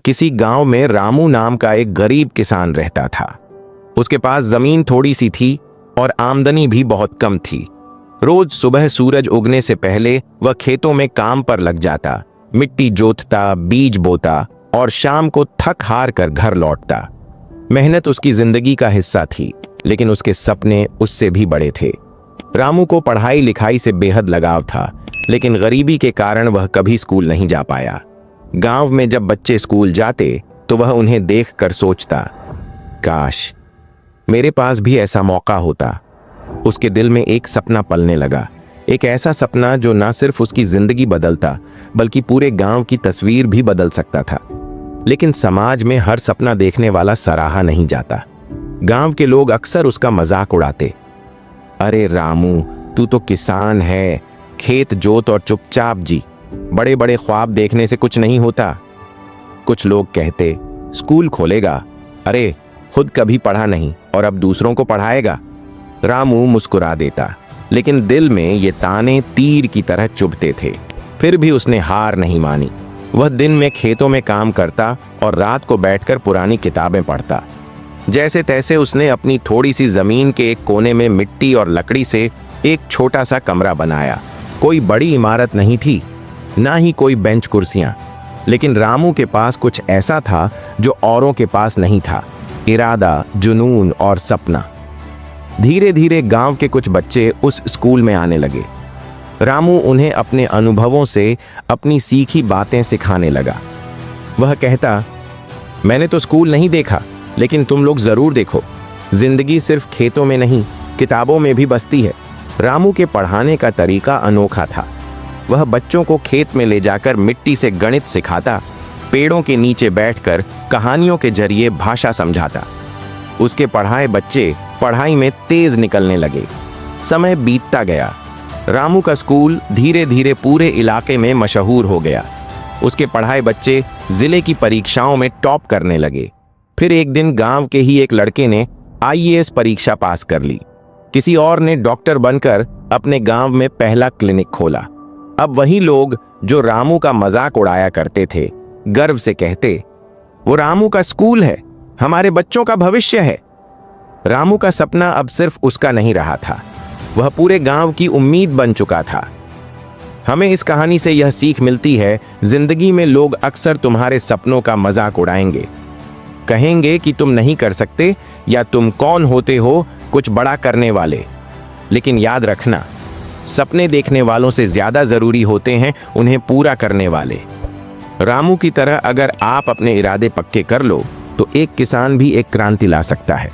किसी गांव में रामू नाम का एक गरीब किसान रहता था। उसके पास जमीन थोड़ी सी थी और आमदनी भी बहुत कम थी। रोज सुबह सूरज उगने से पहले वह खेतों में काम पर लग जाता, मिट्टी जोतता, बीज बोता और शाम को थक हार कर घर लौटता। मेहनत उसकी जिंदगी का हिस्सा थी, लेकिन उसके सपने उससे भी बड़े थे। रामू को पढ़ाई लिखाई से बेहद लगाव था, लेकिन गरीबी के कारण वह कभी स्कूल नहीं जा पाया। गांव में जब बच्चे स्कूल जाते तो वह उन्हें देखकर सोचता, काश मेरे पास भी ऐसा मौका होता। उसके दिल में एक सपना पलने लगा, एक ऐसा सपना जो न सिर्फ उसकी जिंदगी बदलता बल्कि पूरे गांव की तस्वीर भी बदल सकता था। लेकिन समाज में हर सपना देखने वाला सराहा नहीं जाता। गांव के लोग अक्सर उसका मजाक उड़ाते, अरे रामू, तू तो किसान है, खेत जोत और चुपचाप जी, बड़े बड़े ख्वाब देखने से कुछ नहीं होता। कुछ लोग कहते, स्कूल खोलेगा, अरे खुद कभी पढ़ा नहीं और अब दूसरों को पढ़ाएगा। रामू मुस्कुरा देता, लेकिन दिल में ये ताने तीर की तरह चुभते थे। फिर भी उसने हार नहीं मानी। वह दिन में खेतों में काम करता और रात को बैठकर पुरानी किताबें पढ़ता। जैसे तैसे उसने अपनी थोड़ी सी जमीन के एक कोने में मिट्टी और लकड़ी से एक छोटा सा कमरा बनाया। कोई बड़ी इमारत नहीं थी, ना ही कोई बेंच कुर्सियां, लेकिन रामू के पास कुछ ऐसा था जो औरों के पास नहीं था, इरादा, जुनून और सपना। धीरे धीरे गांव के कुछ बच्चे उस स्कूल में आने लगे। रामू उन्हें अपने अनुभवों से अपनी सीखी बातें सिखाने लगा। वह कहता, मैंने तो स्कूल नहीं देखा, लेकिन तुम लोग जरूर देखो, जिंदगी सिर्फ खेतों में नहीं, किताबों में भी बसती है। रामू के पढ़ाने का तरीका अनोखा था। वह बच्चों को खेत में ले जाकर मिट्टी से गणित सिखाता, पेड़ों के नीचे बैठकर कहानियों के जरिए भाषा समझाता। उसके पढ़ाए बच्चे पढ़ाई में तेज निकलने लगे। समय बीतता गया। रामू का स्कूल धीरे धीरे पूरे इलाके में मशहूर हो गया। उसके पढ़ाए बच्चे जिले की परीक्षाओं में टॉप करने लगे। फिर एक दिन गांव के ही एक लड़के ने आईएएस परीक्षा पास कर ली। किसी और ने डॉक्टर बनकर अपने गांव में पहला क्लिनिक खोला। अब वही लोग जो रामू का मजाक उड़ाया करते थे, गर्व से कहते, वो रामू का स्कूल है, हमारे बच्चों का भविष्य है। रामू का सपना अब सिर्फ उसका नहीं रहा था, वह पूरे गांव की उम्मीद बन चुका था। हमें इस कहानी से यह सीख मिलती है, जिंदगी में लोग अक्सर तुम्हारे सपनों का मजाक उड़ाएंगे, कहेंगे कि तुम नहीं कर सकते या तुम कौन होते हो कुछ बड़ा करने वाले। लेकिन याद रखना, सपने देखने वालों से ज्यादा जरूरी होते हैं उन्हें पूरा करने वाले। रामू की तरह अगर आप अपने इरादे पक्के कर लो तो एक किसान भी एक क्रांति ला सकता है।